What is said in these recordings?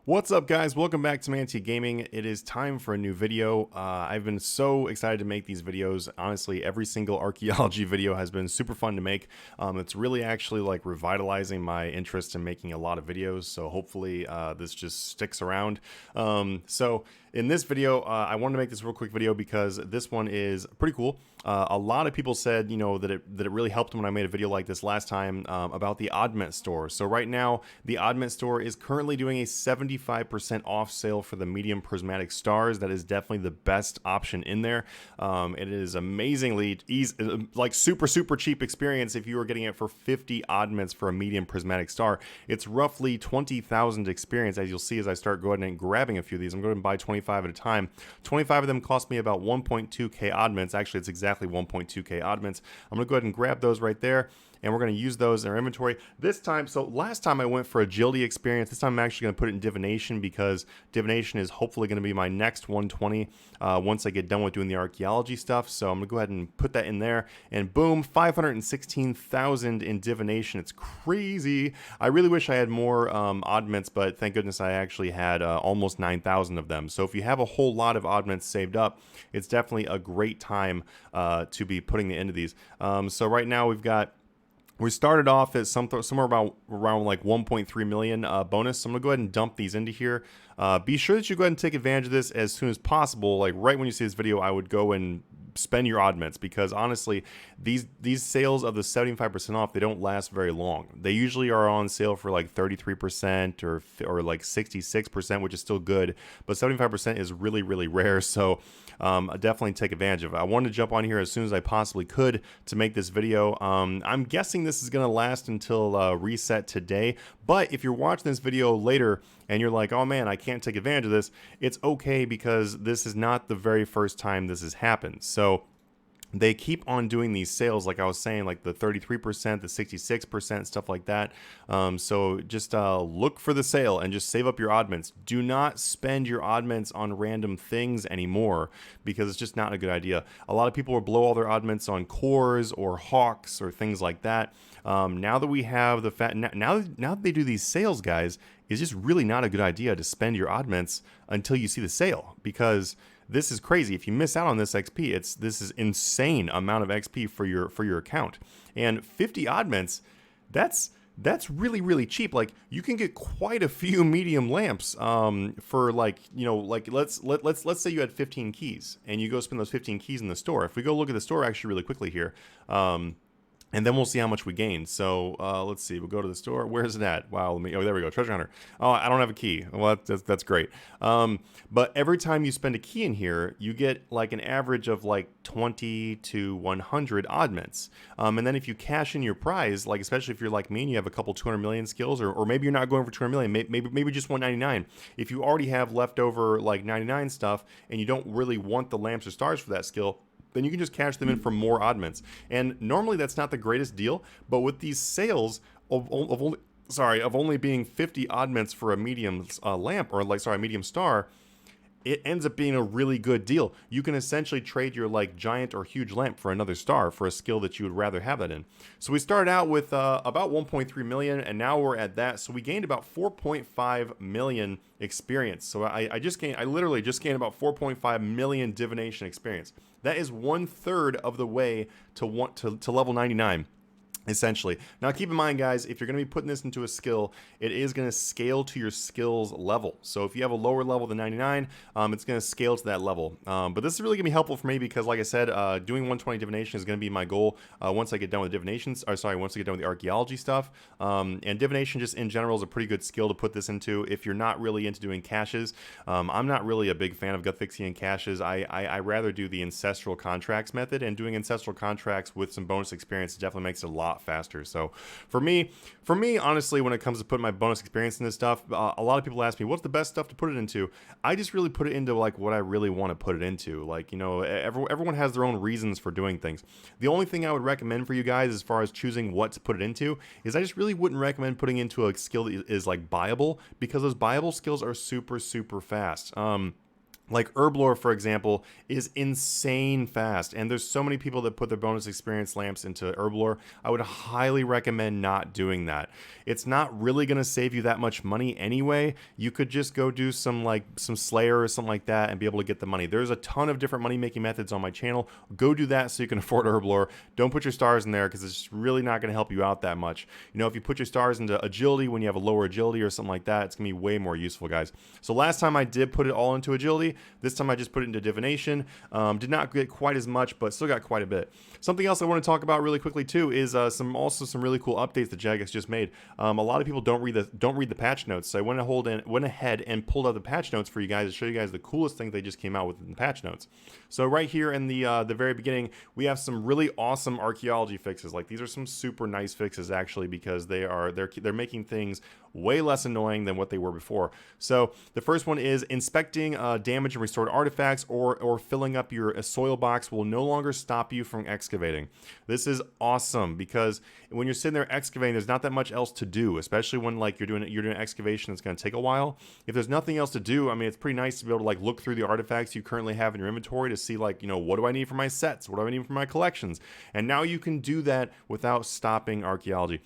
What's up, guys? Welcome back to Manatee Gaming. It is time for a new video. I've been so excited to make these videos. Honestly, every single archaeology video has been super fun to make. It's really actually like revitalizing my interest in making a lot of videos. So hopefully this just sticks around. So in this video, I wanted to make this real quick video because this one is pretty cool. A lot of people said, that it really helped when I made a video like this last time about the Oddments store. So right now, the Oddments store is currently doing a 75% off sale for the medium prismatic stars. That is definitely the best option in there. It is amazingly easy, like super cheap experience if you are getting it for 50 Oddments for a medium prismatic star. It's roughly 20,000 experience, as you'll see as I start going and grabbing a few of these. I'm going to buy 25 at a time. 25 of them cost me about 1.2k Oddments. Actually, it's exactly 1.2k Oddments. I'm going to go ahead and grab those right there, and we're going to use those in our inventory this time. So last time I went for agility experience. This time I'm actually going to put it in divination because divination is hopefully going to be my next 120 once I get done with doing the archaeology stuff. So I'm going to go ahead and put that in there, and boom, 516,000 in divination. It's crazy. I really wish I had more oddments, but thank goodness I actually had almost 9,000 of them. So if you have a whole lot of oddments saved up, it's definitely a great time to be putting the end of these. So right now we started off at somewhere around like 1.3 million bonus. So I'm gonna go ahead and dump these into here. Be sure that you go ahead and take advantage of this as soon as possible. Like right when you see this video, I would go and spend your oddments, because honestly, these sales of the 75% off, they don't last very long. They usually are on sale for like 33% or like 66%, which is still good, but 75% is really rare. So definitely take advantage of it. I wanted to jump on here as soon as I possibly could to make this video. I'm guessing this is going to last until reset today, but if you're watching this video later and you're like, oh man, I can't take advantage of this, it's okay, because this is not the very first time this has happened. So they keep on doing these sales, like I was saying, like the 33%, the 66%, stuff like that. So just look for the sale and just save up your oddments. Do not spend your oddments on random things anymore, because it's just not a good idea. A lot of people will blow all their oddments on cores or hawks or things like that. Now that we have the now that they do these sales, guys, it's just really not a good idea to spend your oddments until you see the sale, because this is crazy. If you miss out on this XP, this is insane amount of XP for your account. And 50 oddments, that's really cheap. Like, you can get quite a few medium lamps for like, like let's say you had 15 keys and you go spend those 15 keys in the store. If we go look at the store actually really quickly here, and then we'll see how much we gained. So let's see. We'll go to the store. Where's it at? Wow. Oh, there we go. Treasure hunter. Oh, I don't have a key. Well, that's great. But every time you spend a key in here, you get like an average of like 20 to 100 oddments. And then if you cash in your prize, like especially if you're like me and you have a couple 200 million skills, or maybe you're not going for 200 million, maybe just 199. If you already have leftover like 99 stuff and you don't really want the lamps or stars for that skill, then you can just cash them in for more oddments. And normally that's not the greatest deal, but with these sales of only being 50 oddments for a medium lamp, or like, sorry, medium star, it ends up being a really good deal. You can essentially trade your like giant or huge lamp for another star for a skill that you would rather have that in. So we started out with about 1.3 million, and now we're at that. So we gained about 4.5 million experience. So I literally just gained about 4.5 million divination experience. That is 1/3 of the way to level 99. Essentially. Now keep in mind, guys, if you're going to be putting this into a skill, it is going to scale to your skills level. So if you have a lower level than 99, it's going to scale to that level. But this is really going to be helpful for me because, like I said, doing 120 divination is going to be my goal once I get done with divinations. Or sorry, once I get done with the archaeology stuff. And divination just in general is a pretty good skill to put this into if you're not really into doing caches. I'm not really a big fan of Guthixian caches. I rather do the ancestral contracts method, and doing ancestral contracts with some bonus experience definitely makes it a lot faster. So for me, honestly, when it comes to putting my bonus experience in this stuff, a lot of people ask me, what's the best stuff to put it into? I just really put it into like what I really want to put it into. Like, everyone has their own reasons for doing things. The only thing I would recommend for you guys as far as choosing what to put it into is I just really wouldn't recommend putting into a skill that is like buyable, because those buyable skills are super fast. Like Herblore, for example, is insane fast, and there's so many people that put their bonus experience lamps into Herblore. I would highly recommend not doing that. It's not really going to save you that much money anyway. You could just go do some Slayer or something like that and be able to get the money. There's a ton of different money making methods on my channel. Go do that so you can afford Herblore. Don't put your stars in there because it's really not going to help you out that much. You know, if you put your stars into agility when you have a lower agility or something like that, it's going to be way more useful, guys. So last time I did put it all into agility. This time I just put it into divination. Did not get quite as much, but still got quite a bit. Something else I want to talk about really quickly too is some really cool updates that Jagex just made. A lot of people don't read the patch notes, so I went ahead and pulled out the patch notes for you guys to show you guys the coolest things they just came out with in the patch notes. So right here in the very beginning, we have some really awesome archaeology fixes. Like these are some super nice fixes actually, because they're making things way less annoying than what they were before. So the first one is inspecting damaged and restored artifacts or filling up your soil box will no longer stop you from excavating. This is awesome because when you're sitting there excavating, there's not that much else to do, especially when like you're doing an excavation that's going to take a while. If there's nothing else to do, I mean, it's pretty nice to be able to like look through the artifacts you currently have in your inventory to see like, you know, what do I need for my sets? What do I need for my collections? And now you can do that without stopping archaeology.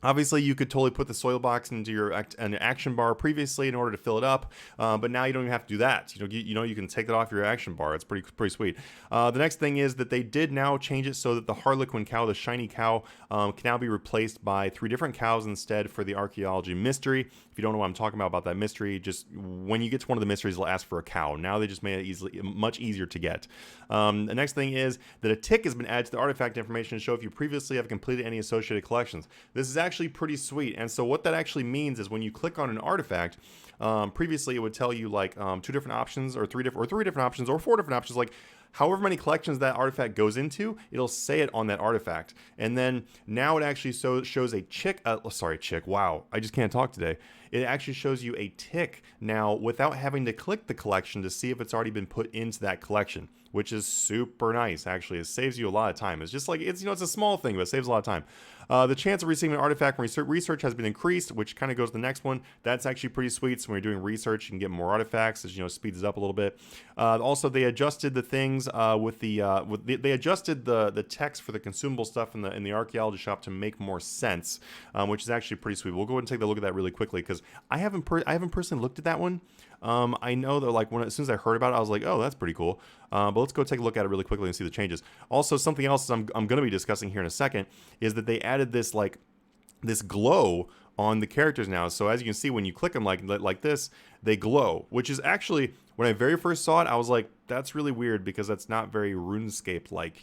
Obviously, you could totally put the soil box into an action bar previously in order to fill it up, but now you don't even have to do that. You can take that off your action bar. It's pretty sweet. The next thing is that they did now change it so that the Harlequin cow, the shiny cow, can now be replaced by 3 different cows instead for the archaeology mystery. If you don't know what I'm talking about that mystery, just when you get to one of the mysteries, it'll ask for a cow. Now they just made it much easier to get. The next thing is that a tick has been added to the artifact information to show if you previously have completed any associated collections. This is actually pretty sweet. And so what that actually means is when you click on an artifact, previously it would tell you like 2 different options or 3 different options or 4 different options, like however many collections that artifact goes into, it'll say it on that artifact. And then now it actually shows a wow, I just can't talk today. It actually shows you a tick now without having to click the collection to see if it's already been put into that collection, which is super nice. Actually, it saves you a lot of time. It's just like, it's a small thing, but it saves a lot of time. The chance of receiving an artifact from research has been increased, which kind of goes to the next one. That's actually pretty sweet. So when you're doing research, you can get more artifacts, as speeds it up a little bit. Also, they adjusted the things they adjusted the text for the consumable stuff in the archaeology shop to make more sense, which is actually pretty sweet. We'll go ahead and take a look at that really quickly because I haven't personally looked at that one. I know that like as soon as I heard about it, I was like, oh, that's pretty cool. But let's go take a look at it really quickly and see the changes. Also, something else I'm going to be discussing here in a second is that they added this glow on the characters now. So as you can see, when you click them like this, they glow, which is actually, when I very first saw it, I was like, that's really weird because that's not very RuneScape-like,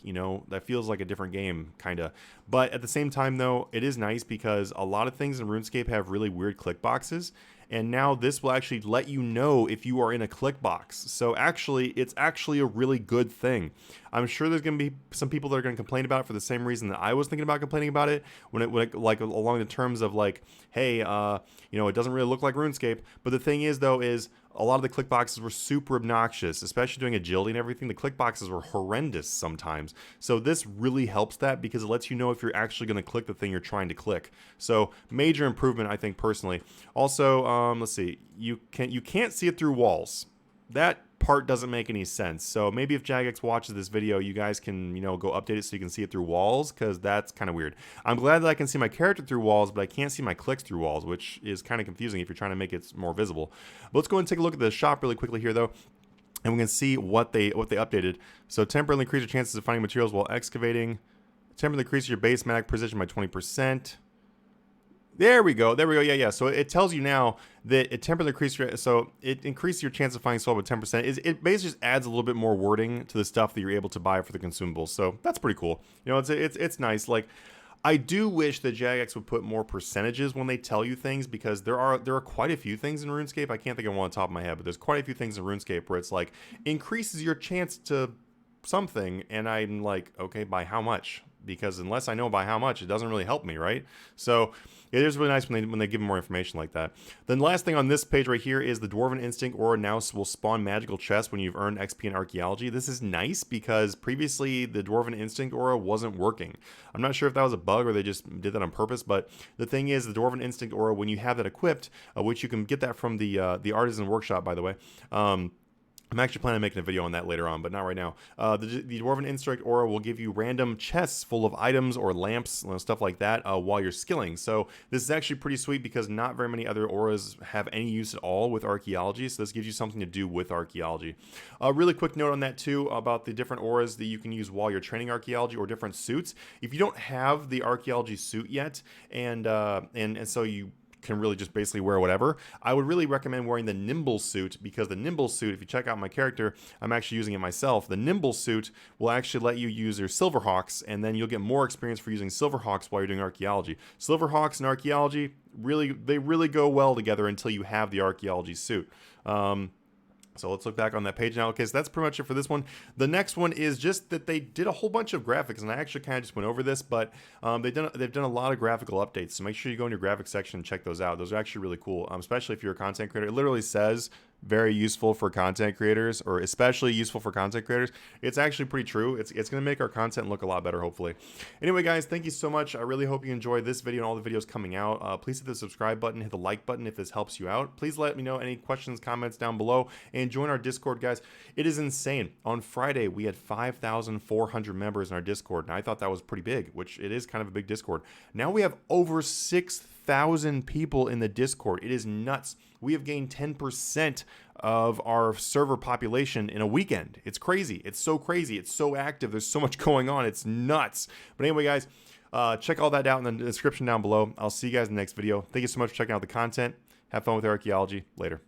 that feels like a different game, kind of. But at the same time, though, it is nice because a lot of things in RuneScape have really weird click boxes. And now this will actually let you know if you are in a click box. So actually, it's actually a really good thing. I'm sure there's going to be some people that are going to complain about it for the same reason that I was thinking about complaining about it, when it like along the terms of like, hey, it doesn't really look like RuneScape. But the thing is, though, is a lot of the click boxes were super obnoxious, especially doing agility and everything. The click boxes were horrendous sometimes. So this really helps that because it lets you know if you're actually going to click the thing you're trying to click. So major improvement, I think, personally. Also, let's see, you can't see it through walls. That part doesn't make any sense. So maybe if Jagex watches this video, you guys can, go update it so you can see it through walls, because that's kind of weird. I'm glad that I can see my character through walls, but I can't see my clicks through walls, which is kind of confusing if you're trying to make it more visible. But let's go ahead and take a look at the shop really quickly here, though, and we can see what they updated. So temporarily increase your chances of finding materials while excavating. Temporarily increase your base mag precision by 20%. There we go. Yeah. So it tells you now that it temporarily increases your chance of finding soil by 10%. It basically just adds a little bit more wording to the stuff that you're able to buy for the consumables. So that's pretty cool. It's nice. Like, I do wish that Jagex would put more percentages when they tell you things, because there are quite a few things in RuneScape. I can't think of one on the top of my head, but there's quite a few things in RuneScape where it's like increases your chance to something, and I'm like, okay, by how much? Because unless I know by how much, it doesn't really help me, right? So it is really nice when they give more information like that. Then the last thing on this page right here is the Dwarven Instinct Aura now will spawn magical chests when you've earned XP in Archaeology. This is nice because previously the Dwarven Instinct Aura wasn't working. I'm not sure if that was a bug or they just did that on purpose, but the thing is, the Dwarven Instinct Aura, when you have that equipped, which you can get that from the Artisan Workshop, by the way, I'm actually planning on making a video on that later on, but not right now. The Dwarven Instruct Aura will give you random chests full of items or lamps, stuff like that, while you're skilling. So this is actually pretty sweet because not very many other auras have any use at all with Archaeology, so this gives you something to do with Archaeology. A really quick note on that too about the different auras that you can use while you're training Archaeology or different suits. If you don't have the Archaeology suit yet, and so you can really just basically wear whatever, I would really recommend wearing the Nimble suit, because the Nimble suit, if you check out my character, I'm actually using it myself. The Nimble suit will actually let you use your Silverhawks, and then you'll get more experience for using Silverhawks while you're doing Archaeology. Silverhawks and Archaeology, they really go well together until you have the Archaeology suit. So let's look back on that page now. Okay, so that's pretty much it for this one. The next one is just that they did a whole bunch of graphics, and I actually kind of just went over this, but they've done a lot of graphical updates. So make sure you go in your graphics section and check those out. Those are actually really cool, especially if you're a content creator. It literally says very useful for content creators, or especially useful for content creators. It's actually pretty true. It's going to make our content look a lot better, hopefully. Anyway, guys, thank you so much. I really hope you enjoyed this video and all the videos coming out. Please hit the subscribe button, hit the like button if this helps you out. Please let me know any questions, comments down below, and join our Discord, guys. It is insane. On Friday, we had 5,400 members in our Discord, and I thought that was pretty big, which it is kind of a big Discord. Now we have over 6,000 people in the Discord. It is nuts. We have gained 10% of our server population in a weekend. It's crazy. It's so crazy. It's so active. There's so much going on. It's nuts. But anyway, guys, check all that out in the description down below. I'll see you guys in the next video. Thank you so much for checking out the content. Have fun with Archaeology. Later.